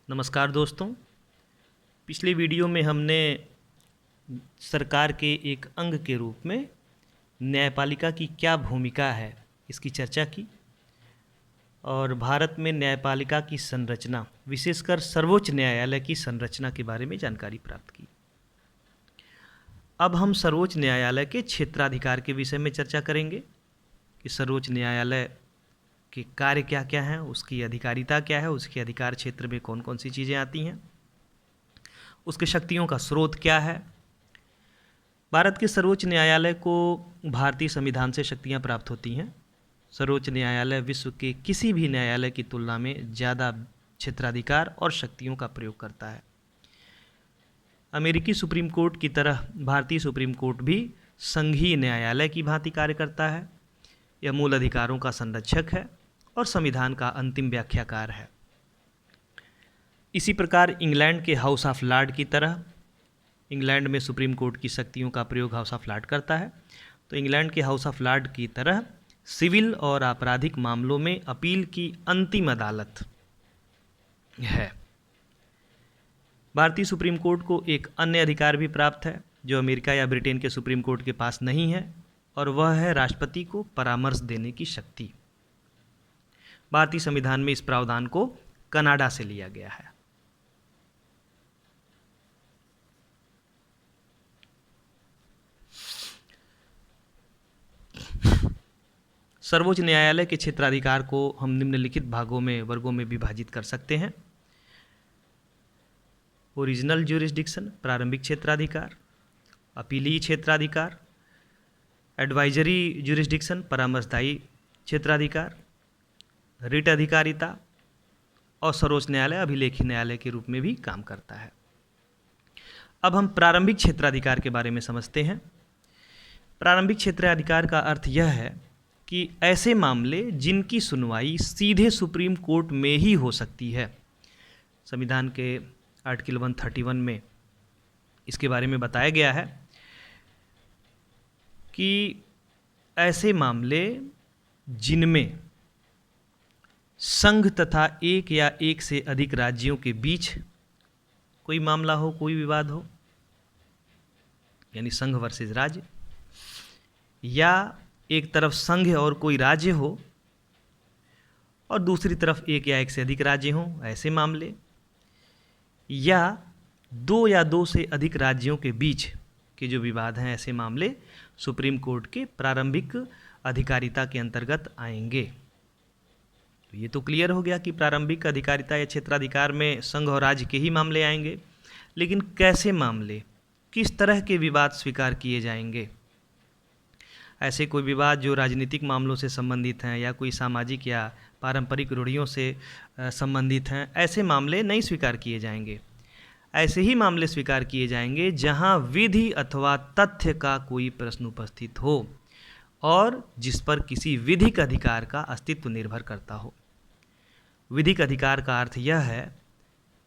नमस्कार दोस्तों। पिछले वीडियो में हमने सरकार के एक अंग के रूप में न्यायपालिका की क्या भूमिका है इसकी चर्चा की और भारत में न्यायपालिका की संरचना, विशेषकर सर्वोच्च न्यायालय की संरचना के बारे में जानकारी प्राप्त की। अब हम सर्वोच्च न्यायालय के क्षेत्राधिकार के विषय में चर्चा करेंगे कि सर्वोच्च न्यायालय के कार्य क्या क्या हैं, उसकी अधिकारिता क्या है, उसके अधिकार क्षेत्र में कौन कौन सी चीज़ें आती हैं, उसके शक्तियों का स्रोत क्या है। भारत के सर्वोच्च न्यायालय को भारतीय संविधान से शक्तियां प्राप्त होती हैं। सर्वोच्च न्यायालय विश्व के किसी भी न्यायालय की तुलना में ज़्यादा क्षेत्राधिकार और शक्तियों का प्रयोग करता है। अमेरिकी सुप्रीम कोर्ट की तरह भारतीय सुप्रीम कोर्ट भी संघीय न्यायालय की भांति कार्य करता है। यह मूल अधिकारों का संरक्षक है और संविधान का अंतिम व्याख्याकार है। इसी प्रकार इंग्लैंड के हाउस ऑफ लॉर्ड की तरह इंग्लैंड में सुप्रीम कोर्ट की शक्तियों का प्रयोग हाउस ऑफ लॉर्ड करता है, तो इंग्लैंड के हाउस ऑफ लॉर्ड की तरह सिविल और आपराधिक मामलों में अपील की अंतिम अदालत है। भारतीय सुप्रीम कोर्ट को एक अन्य अधिकार भी प्राप्त है जो अमेरिका या ब्रिटेन के सुप्रीम कोर्ट के पास नहीं है, और वह है राष्ट्रपति को परामर्श देने की शक्ति। भारतीय संविधान में इस प्रावधान को कनाडा से लिया गया है। सर्वोच्च न्यायालय के क्षेत्राधिकार को हम निम्नलिखित वर्गों में विभाजित कर सकते हैं। ओरिजिनल ज्यूरिसडिक्शन प्रारंभिक क्षेत्राधिकार, अपीलीय क्षेत्राधिकार, एडवाइजरी ज्यूरिसडिक्शन परामर्शदायी क्षेत्राधिकार, रिट अधिकारिता, और सर्वोच्च न्यायालय अभिलेखीय न्यायालय के रूप में भी काम करता है। अब हम प्रारंभिक क्षेत्राधिकार के बारे में समझते हैं। प्रारंभिक क्षेत्राधिकार का अर्थ यह है कि ऐसे मामले जिनकी सुनवाई सीधे सुप्रीम कोर्ट में ही हो सकती है। संविधान के आर्टिकल 131 में इसके बारे में बताया गया है कि ऐसे मामले जिनमें संघ तथा एक या एक से अधिक राज्यों के बीच कोई मामला हो, कोई विवाद हो, यानी संघ वर्सेस राज्य, या एक तरफ संघ और कोई राज्य हो और दूसरी तरफ एक या एक से अधिक राज्य हों, ऐसे मामले, या दो से अधिक राज्यों के बीच के जो विवाद हैं, ऐसे मामले सुप्रीम कोर्ट के प्रारंभिक अधिकारिता के अंतर्गत आएंगे। तो ये तो क्लियर हो गया कि प्रारंभिक अधिकारिता या क्षेत्राधिकार में संघ और राज्य के ही मामले आएंगे। लेकिन कैसे मामले, किस तरह के विवाद स्वीकार किए जाएंगे? ऐसे कोई विवाद जो राजनीतिक मामलों से संबंधित हैं या कोई सामाजिक या पारंपरिक रूढ़ियों से संबंधित हैं, ऐसे मामले नहीं स्वीकार किए जाएंगे। ऐसे ही मामले स्वीकार किए जाएंगे जहां विधि अथवा तथ्य का कोई प्रश्न उपस्थित हो और जिस पर किसी विधिक अधिकार का अस्तित्व निर्भर करता हो। विधिक अधिकार का अर्थ यह है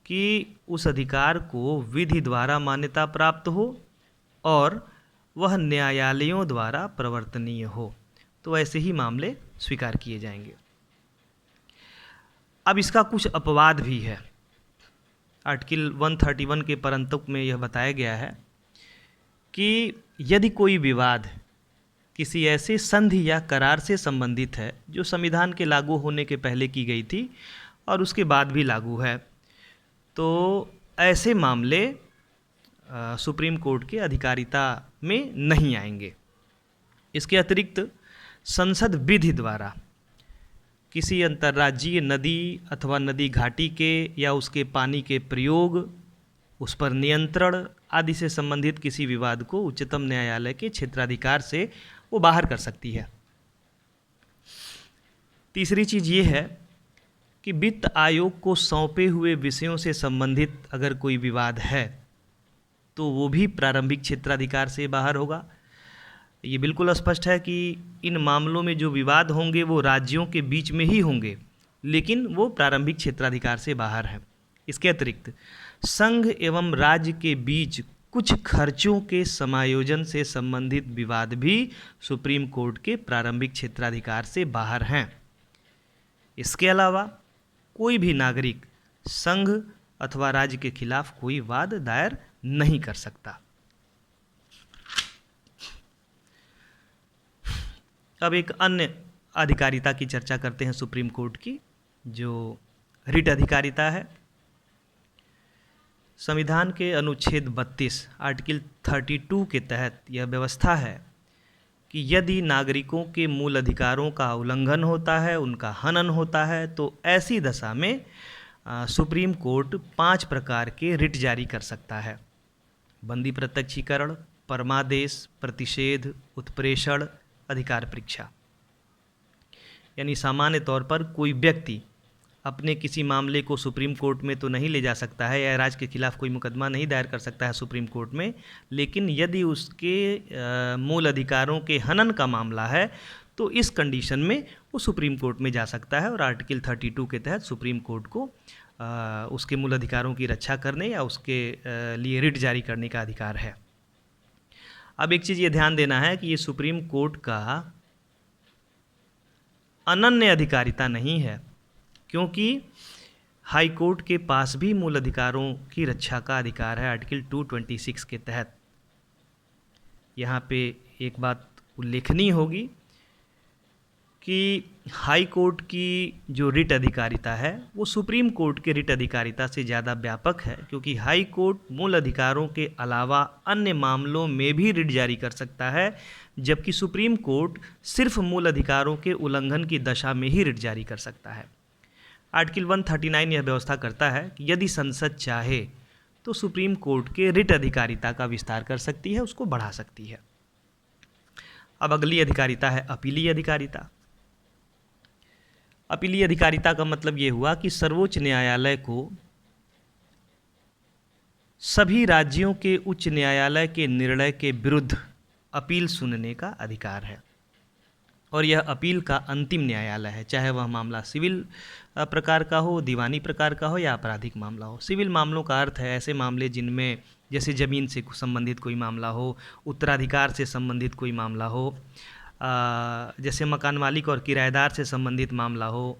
कि उस अधिकार को विधि द्वारा मान्यता प्राप्त हो और वह न्यायालयों द्वारा प्रवर्तनीय हो, तो ऐसे ही मामले स्वीकार किए जाएंगे। अब इसका कुछ अपवाद भी है। आर्टिकल 131 के परंतुक में यह बताया गया है कि यदि कोई विवाद किसी ऐसे संधि या करार से संबंधित है जो संविधान के लागू होने के पहले की गई थी और उसके बाद भी लागू है, तो ऐसे मामले सुप्रीम कोर्ट के अधिकारिता में नहीं आएंगे। इसके अतिरिक्त संसद विधि द्वारा किसी अंतर्राज्यीय नदी अथवा नदी घाटी के या उसके पानी के प्रयोग, उस पर नियंत्रण आदि से संबंधित किसी विवाद को उच्चतम न्यायालय के क्षेत्राधिकार से वो बाहर कर सकती है। तीसरी चीज़ ये है कि वित्त आयोग को सौंपे हुए विषयों से संबंधित अगर कोई विवाद है तो वो भी प्रारंभिक क्षेत्राधिकार से बाहर होगा। ये बिल्कुल स्पष्ट है कि इन मामलों में जो विवाद होंगे वो राज्यों के बीच में ही होंगे, लेकिन वो प्रारंभिक क्षेत्राधिकार से बाहर है। इसके अतिरिक्त संघ एवं राज्य के बीच कुछ खर्चों के समायोजन से संबंधित विवाद भी सुप्रीम कोर्ट के प्रारंभिक क्षेत्राधिकार से बाहर हैं। इसके अलावा कोई भी नागरिक संघ अथवा राज्य के खिलाफ कोई वाद दायर नहीं कर सकता। अब एक अन्य अधिकारिता की चर्चा करते हैं सुप्रीम कोर्ट की, जो रिट अधिकारिता है। संविधान के अनुच्छेद 32 आर्टिकल 32 के तहत यह व्यवस्था है कि यदि नागरिकों के मूल अधिकारों का उल्लंघन होता है, उनका हनन होता है, तो ऐसी दशा में सुप्रीम कोर्ट 5 प्रकार के रिट जारी कर सकता है। बंदी प्रत्यक्षीकरण, परमादेश, प्रतिषेध, उत्प्रेषण, अधिकार परीक्षा। यानी सामान्य तौर पर कोई व्यक्ति अपने किसी मामले को सुप्रीम कोर्ट में तो नहीं ले जा सकता है या राज्य के खिलाफ कोई मुकदमा नहीं दायर कर सकता है सुप्रीम कोर्ट में, लेकिन यदि उसके मूल अधिकारों के हनन का मामला है तो इस कंडीशन में वो सुप्रीम कोर्ट में जा सकता है और आर्टिकल 32 के तहत सुप्रीम कोर्ट को उसके मूल अधिकारों की रक्षा करने या उसके लिए रिट जारी करने का अधिकार है। अब एक चीज़ ये ध्यान देना है कि ये सुप्रीम कोर्ट का अनन्य अधिकारिता नहीं है, क्योंकि हाई कोर्ट के पास भी मूल अधिकारों की रक्षा का अधिकार है आर्टिकल 226 के तहत। यहाँ पे एक बात उल्लेखनीय होगी कि हाई कोर्ट की जो रिट अधिकारिता है वो सुप्रीम कोर्ट के रिट अधिकारिता से ज़्यादा व्यापक है, क्योंकि हाई कोर्ट मूल अधिकारों के अलावा अन्य मामलों में भी रिट जारी कर सकता है, जबकि सुप्रीम कोर्ट सिर्फ मूल अधिकारों के उल्लंघन की दशा में ही रिट जारी कर सकता है। आर्टिकल 139 यह व्यवस्था करता है कि यदि संसद चाहे तो सुप्रीम कोर्ट के रिट अधिकारिता का विस्तार कर सकती है, उसको बढ़ा सकती है। अब अगली अधिकारिता है अपीलीय अधिकारिता। अपीलीय अधिकारिता का मतलब ये हुआ कि सर्वोच्च न्यायालय को सभी राज्यों के उच्च न्यायालय के निर्णय के विरुद्ध अपील सुनने का अधिकार है, और यह अपील का अंतिम न्यायालय है, चाहे वह मामला सिविल प्रकार का हो, दीवानी प्रकार का हो या आपराधिक मामला हो। सिविल मामलों का अर्थ है ऐसे मामले जिनमें जैसे ज़मीन से संबंधित कोई मामला हो, उत्तराधिकार से संबंधित कोई मामला हो, जैसे मकान मालिक और किराएदार से संबंधित मामला हो,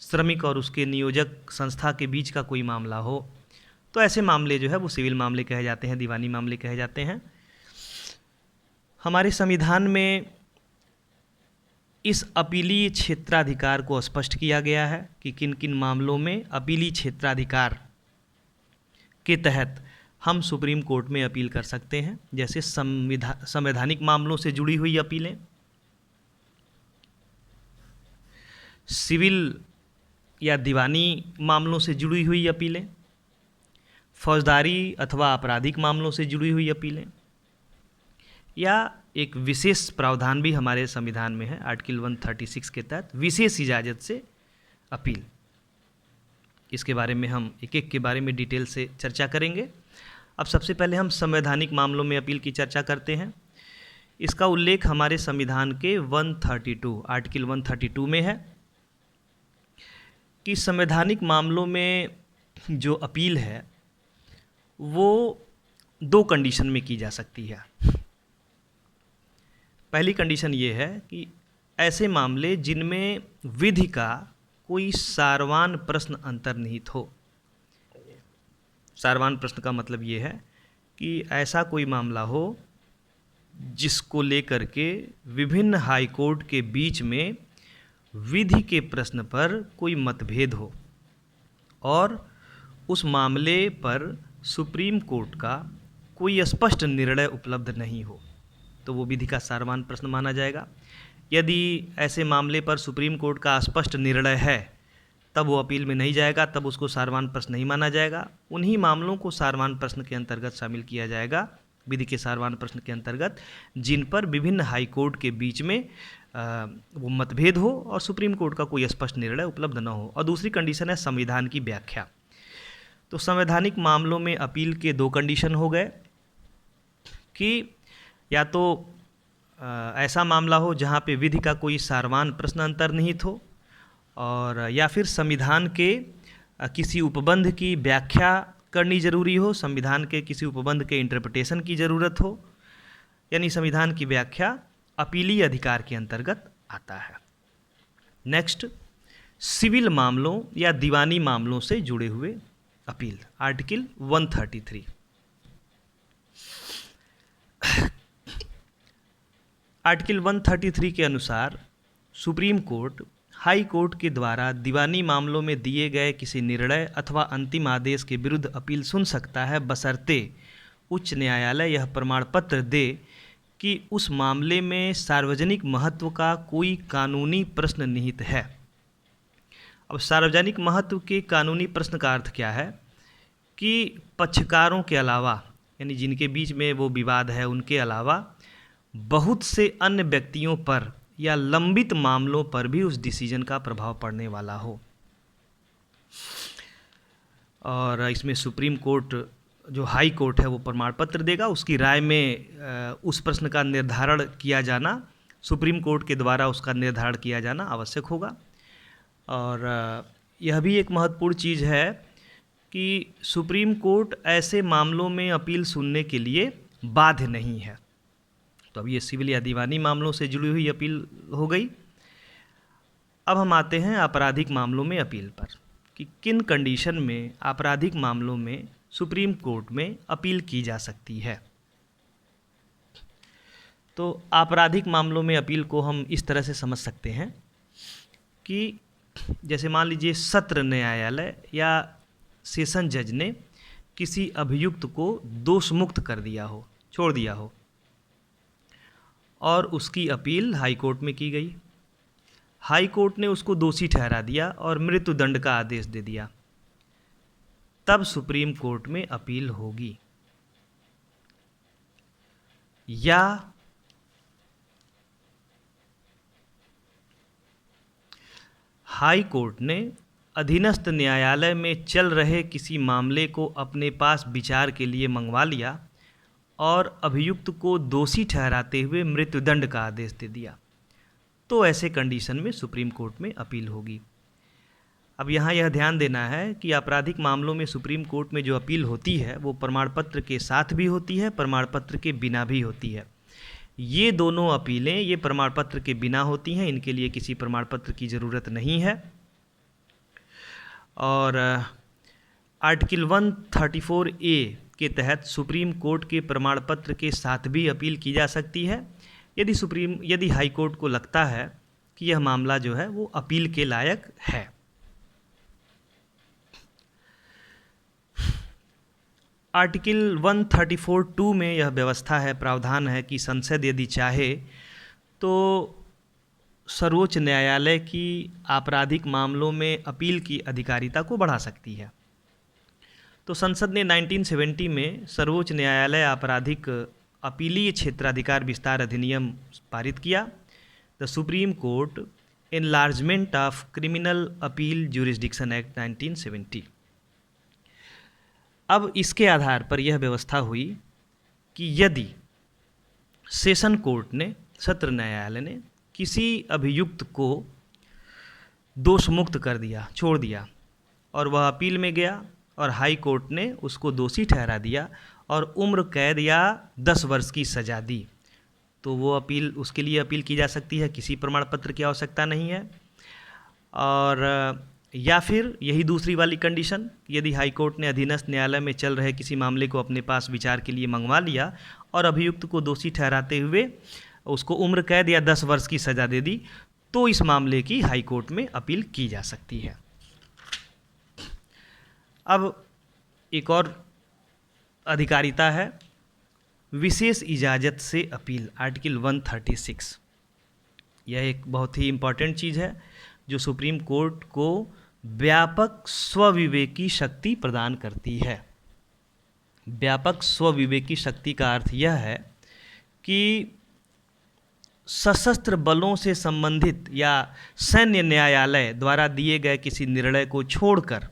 श्रमिक और उसके नियोजक संस्था के बीच का कोई मामला हो, तो ऐसे मामले जो है वो सिविल मामले कहे जाते हैं, दीवानी मामले कहे जाते हैं। हमारे संविधान में इस अपीलीय क्षेत्राधिकार को स्पष्ट किया गया है कि किन किन मामलों में अपीलीय क्षेत्राधिकार के तहत हम सुप्रीम कोर्ट में अपील कर सकते हैं, जैसे संवैधानिक मामलों से जुड़ी हुई अपीलें, सिविल या दीवानी मामलों से जुड़ी हुई अपीलें, फौजदारी अथवा आपराधिक मामलों से जुड़ी हुई अपीलें, या एक विशेष प्रावधान भी हमारे संविधान में है आर्टिकल 136 के तहत विशेष इजाज़त से अपील। इसके बारे में हम एक एक के बारे में डिटेल से चर्चा करेंगे। अब सबसे पहले हम संवैधानिक मामलों में अपील की चर्चा करते हैं। इसका उल्लेख हमारे संविधान के 132 आर्टिकल 132 में है कि संवैधानिक मामलों में जो अपील है वो 2 कंडीशन में की जा सकती है। पहली कंडीशन ये है कि ऐसे मामले जिनमें विधि का कोई सारवान प्रश्न अंतर्निहित हो। सारवान प्रश्न का मतलब ये है कि ऐसा कोई मामला हो जिसको लेकर के विभिन्न हाई कोर्ट के बीच में विधि के प्रश्न पर कोई मतभेद हो और उस मामले पर सुप्रीम कोर्ट का कोई स्पष्ट निर्णय उपलब्ध नहीं हो, तो वो विधि का सारवान प्रश्न माना जाएगा। यदि ऐसे मामले पर सुप्रीम कोर्ट का स्पष्ट निर्णय है तब वो अपील में नहीं जाएगा, तब उसको सारवान प्रश्न नहीं माना जाएगा। उन्हीं मामलों को सारवान प्रश्न के अंतर्गत शामिल किया जाएगा, विधि के सारवान प्रश्न के अंतर्गत, जिन पर विभिन्न हाई कोर्ट के बीच में वो मतभेद हो और सुप्रीम कोर्ट का कोई स्पष्ट निर्णय उपलब्ध न हो। और दूसरी कंडीशन है संविधान की व्याख्या। तो संवैधानिक मामलों में अपील के 2 कंडीशन हो गए कि या तो ऐसा मामला हो जहाँ पे विधि का कोई सारवान प्रश्न अंतर्निहित हो, और या फिर संविधान के किसी उपबंध की व्याख्या करनी जरूरी हो, संविधान के किसी उपबंध के इंटरप्रिटेशन की ज़रूरत हो, यानी संविधान की व्याख्या अपीलीय अधिकार के अंतर्गत आता है। नेक्स्ट, सिविल मामलों या दीवानी मामलों से जुड़े हुए अपील। आर्टिकल 133। आर्टिकल 133 के अनुसार सुप्रीम कोर्ट हाई कोर्ट के द्वारा दीवानी मामलों में दिए गए किसी निर्णय अथवा अंतिम आदेश के विरुद्ध अपील सुन सकता है, बशर्ते उच्च न्यायालय यह प्रमाण पत्र दे कि उस मामले में सार्वजनिक महत्व का कोई कानूनी प्रश्न निहित है। अब सार्वजनिक महत्व के कानूनी प्रश्न का अर्थ क्या है कि पक्षकारों के अलावा, यानी जिनके बीच में वो विवाद है, उनके अलावा बहुत से अन्य व्यक्तियों पर या लंबित मामलों पर भी उस डिसीजन का प्रभाव पड़ने वाला हो। और इसमें सुप्रीम कोर्ट, जो हाई कोर्ट है, वो प्रमाण पत्र देगा। उसकी राय में उस प्रश्न का निर्धारण किया जाना, सुप्रीम कोर्ट के द्वारा उसका निर्धारण किया जाना आवश्यक होगा। और यह भी एक महत्वपूर्ण चीज़ है कि सुप्रीम कोर्ट ऐसे मामलों में अपील सुनने के लिए बाध्य नहीं है। तो अब ये सिविल या दीवानी मामलों से जुड़ी हुई अपील हो गई। अब हम आते हैं आपराधिक मामलों में अपील पर कि किन कंडीशन में आपराधिक मामलों में सुप्रीम कोर्ट में अपील की जा सकती है। तो आपराधिक मामलों में अपील को हम इस तरह से समझ सकते हैं कि जैसे मान लीजिए सत्र न्यायालय या सेशन जज ने किसी अभियुक्त को दोष मुक्त कर दिया हो, छोड़ दिया हो, और उसकी अपील हाई कोर्ट में की गई। हाई कोर्ट ने उसको दोषी ठहरा दिया और मृत्युदंड का आदेश दे दिया, तब सुप्रीम कोर्ट में अपील होगी। या हाई कोर्ट ने अधीनस्थ न्यायालय में चल रहे किसी मामले को अपने पास विचार के लिए मंगवा लिया और अभियुक्त को दोषी ठहराते हुए मृत्युदंड का आदेश दे दिया, तो ऐसे कंडीशन में सुप्रीम कोर्ट में अपील होगी। अब यहाँ यह ध्यान देना है कि आपराधिक मामलों में सुप्रीम कोर्ट में जो अपील होती है वो प्रमाण पत्र के साथ भी होती है, प्रमाण पत्र के बिना भी होती है। ये दोनों अपीलें ये प्रमाण पत्र के बिना होती हैं, इनके लिए किसी प्रमाण पत्र की ज़रूरत नहीं है। और आर्टिकल 134A के तहत सुप्रीम कोर्ट के प्रमाण पत्र के साथ भी अपील की जा सकती है यदि हाई कोर्ट को लगता है कि यह मामला जो है वो अपील के लायक है। आर्टिकल 134(2) में यह व्यवस्था है, प्रावधान है कि संसद यदि चाहे तो सर्वोच्च न्यायालय की आपराधिक मामलों में अपील की अधिकारिता को बढ़ा सकती है। तो संसद ने 1970 में सर्वोच्च न्यायालय आपराधिक अपीलीय क्षेत्राधिकार विस्तार अधिनियम पारित किया, the supreme court enlargement of criminal appeal jurisdiction act 1970। अब इसके आधार पर यह व्यवस्था हुई कि यदि सेशन कोर्ट ने, सत्र न्यायालय ने किसी अभियुक्त को दोष मुक्त कर दिया, छोड़ दिया, और वह अपील में गया और हाई कोर्ट ने उसको दोषी ठहरा दिया और उम्र कैद या 10 वर्ष की सज़ा दी, तो वो अपील, उसके लिए अपील की जा सकती है, किसी प्रमाण पत्र की आवश्यकता नहीं है। और या फिर यही दूसरी वाली कंडीशन, यदि हाई कोर्ट ने अधीनस्थ न्यायालय में चल रहे किसी मामले को अपने पास विचार के लिए मंगवा लिया और अभियुक्त को दोषी ठहराते हुए उसको उम्र कैद या 10 वर्ष की सज़ा दे दी, तो इस मामले की हाई कोर्ट में अपील की जा सकती है। अब एक और अधिकारिता है, विशेष इजाज़त से अपील, आर्टिकल 136। यह एक बहुत ही इम्पॉर्टेंट चीज़ है जो सुप्रीम कोर्ट को व्यापक स्वविवेकी शक्ति प्रदान करती है। व्यापक स्वविवेकी शक्ति का अर्थ यह है कि सशस्त्र बलों से संबंधित या सैन्य न्यायालय द्वारा दिए गए किसी निर्णय को छोड़कर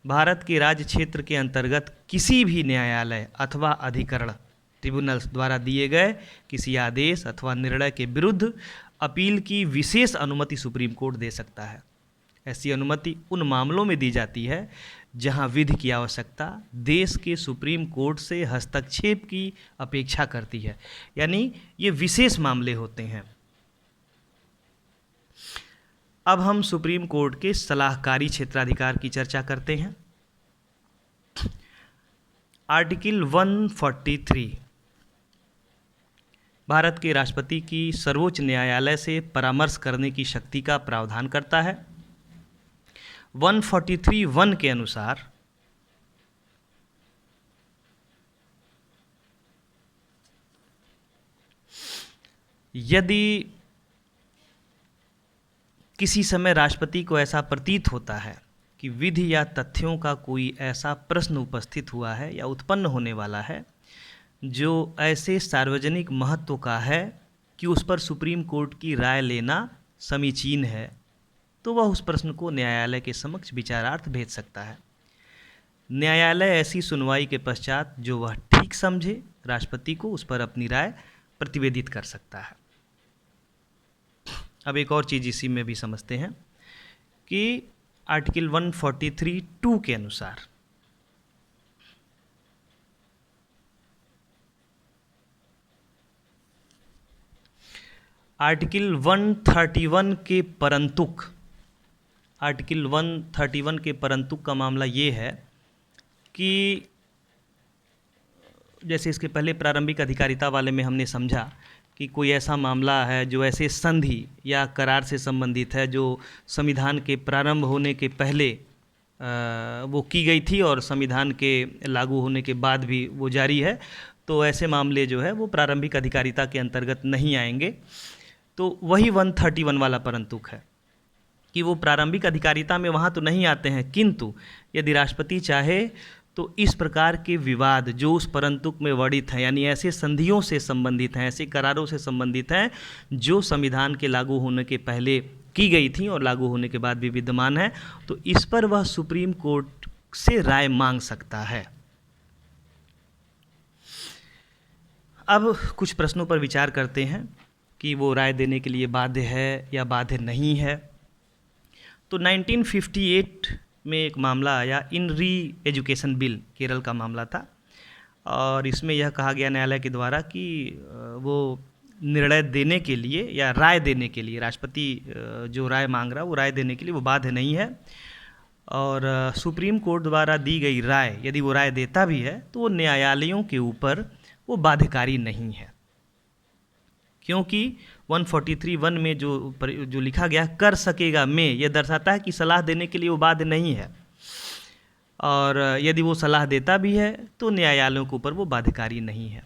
भारत के राज्य क्षेत्र के अंतर्गत किसी भी न्यायालय अथवा अधिकरण, ट्रिब्यूनल्स द्वारा दिए गए किसी आदेश अथवा निर्णय के विरुद्ध अपील की विशेष अनुमति सुप्रीम कोर्ट दे सकता है। ऐसी अनुमति उन मामलों में दी जाती है जहां विधि की आवश्यकता देश के सुप्रीम कोर्ट से हस्तक्षेप की अपेक्षा करती है, यानी ये विशेष मामले होते हैं। अब हम सुप्रीम कोर्ट के सलाहकारी क्षेत्राधिकार की चर्चा करते हैं। आर्टिकल 143 भारत के राष्ट्रपति की सर्वोच्च न्यायालय से परामर्श करने की शक्ति का प्रावधान करता है। 143(1) के अनुसार यदि किसी समय राष्ट्रपति को ऐसा प्रतीत होता है कि विधि या तथ्यों का कोई ऐसा प्रश्न उपस्थित हुआ है या उत्पन्न होने वाला है जो ऐसे सार्वजनिक महत्व का है कि उस पर सुप्रीम कोर्ट की राय लेना समीचीन है, तो वह उस प्रश्न को न्यायालय के समक्ष विचारार्थ भेज सकता है। न्यायालय ऐसी सुनवाई के पश्चात जो वह ठीक समझे राष्ट्रपति को उस पर अपनी राय प्रतिवेदित कर सकता है। अब एक और चीज़ इसी में भी समझते हैं कि आर्टिकल 143(2) के अनुसार आर्टिकल 131 के परंतुक आर्टिकल 131 के परंतुक का मामला ये है कि जैसे इसके पहले प्रारंभिक अधिकारिता वाले में हमने समझा कि कोई ऐसा मामला है जो ऐसे संधि या करार से संबंधित है जो संविधान के प्रारंभ होने के पहले वो की गई थी और संविधान के लागू होने के बाद भी वो जारी है, तो ऐसे मामले जो है वो प्रारंभिक अधिकारिता के अंतर्गत नहीं आएंगे। तो वही 131 वाला परंतुक है कि वो प्रारंभिक अधिकारिता में वहाँ तो नहीं आते हैं, किंतु यदि राष्ट्रपति चाहे तो इस प्रकार के विवाद जो उस परंतुक में वर्णित हैं, यानी ऐसे संधियों से संबंधित हैं, ऐसे करारों से संबंधित हैं जो संविधान के लागू होने के पहले की गई थी और लागू होने के बाद भी विद्यमान है, तो इस पर वह सुप्रीम कोर्ट से राय मांग सकता है। अब कुछ प्रश्नों पर विचार करते हैं कि वो राय देने के लिए बाध्य है या बाध्य नहीं है। तो 1958 में एक मामला आया, इन री एजुकेशन बिल, केरल का मामला था, और इसमें यह कहा गया न्यायालय के द्वारा कि वो निर्णय देने के लिए या राय देने के लिए, राष्ट्रपति जो राय मांग रहा है वो राय देने के लिए वो बाध्य नहीं है, और सुप्रीम कोर्ट द्वारा दी गई राय यदि वो राय देता भी है तो वो न्यायालयों के ऊपर वो बाध्यकारी नहीं है, क्योंकि 143(1) में जो लिखा गया कर सकेगा में, यह दर्शाता है कि सलाह देने के लिए वो बाध्य नहीं है, और यदि वो सलाह देता भी है तो न्यायालयों के ऊपर वो बाध्यकारी नहीं है।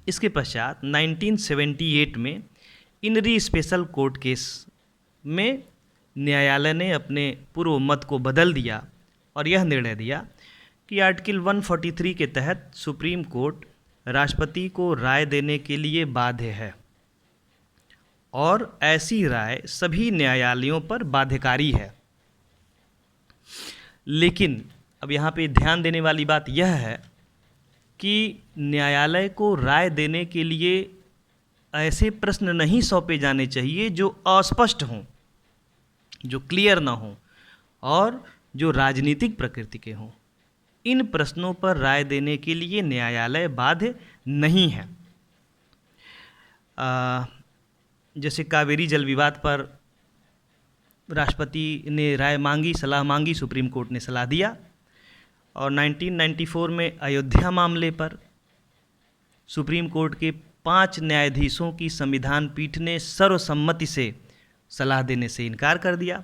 इसके पश्चात 1978 में इन री स्पेशल कोर्ट केस में न्यायालय ने अपने पूर्व मत को बदल दिया और यह निर्णय दिया कि आर्टिकल 143 के तहत सुप्रीम कोर्ट राष्ट्रपति को राय देने के लिए बाध्य है और ऐसी राय सभी न्यायालयों पर बाध्यकारी है। लेकिन अब यहाँ पे ध्यान देने वाली बात यह है कि न्यायालय को राय देने के लिए ऐसे प्रश्न नहीं सौंपे जाने चाहिए जो अस्पष्ट हों, जो क्लियर ना हों और जो राजनीतिक प्रकृति के हों। इन प्रश्नों पर राय देने के लिए न्यायालय बाध्य नहीं है। जैसे कावेरी जल विवाद पर राष्ट्रपति ने राय मांगी, सलाह मांगी, सुप्रीम कोर्ट ने सलाह दिया, और 1994 में अयोध्या मामले पर सुप्रीम कोर्ट के 5 न्यायाधीशों की संविधान पीठ ने सर्वसम्मति से सलाह देने से इनकार कर दिया,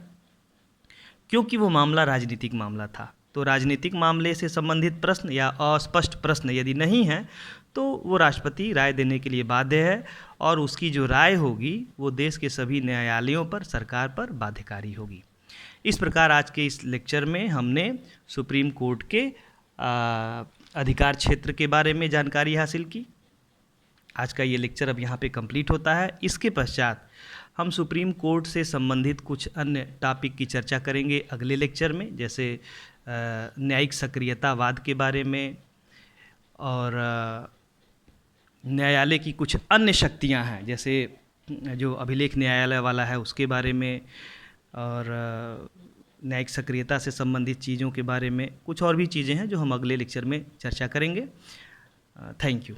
क्योंकि वो मामला राजनीतिक मामला था। तो राजनीतिक मामले से संबंधित प्रश्न या अस्पष्ट प्रश्न यदि नहीं है तो वो राष्ट्रपति राय देने के लिए बाध्य है और उसकी जो राय होगी वो देश के सभी न्यायालयों पर, सरकार पर बाध्यकारी होगी। इस प्रकार आज के इस लेक्चर में हमने सुप्रीम कोर्ट के अधिकार क्षेत्र के बारे में जानकारी हासिल की। आज का ये लेक्चर अब यहाँ पे कंप्लीट होता है। इसके पश्चात हम सुप्रीम कोर्ट से संबंधित कुछ अन्य टॉपिक की चर्चा करेंगे अगले लेक्चर में, जैसे न्यायिक सक्रियतावाद के बारे में, और न्यायालय की कुछ अन्य शक्तियां हैं जैसे जो अभिलेख न्यायालय वाला है उसके बारे में, और न्यायिक सक्रियता से संबंधित चीज़ों के बारे में कुछ और भी चीज़ें हैं जो हम अगले लेक्चर में चर्चा करेंगे। Thank you.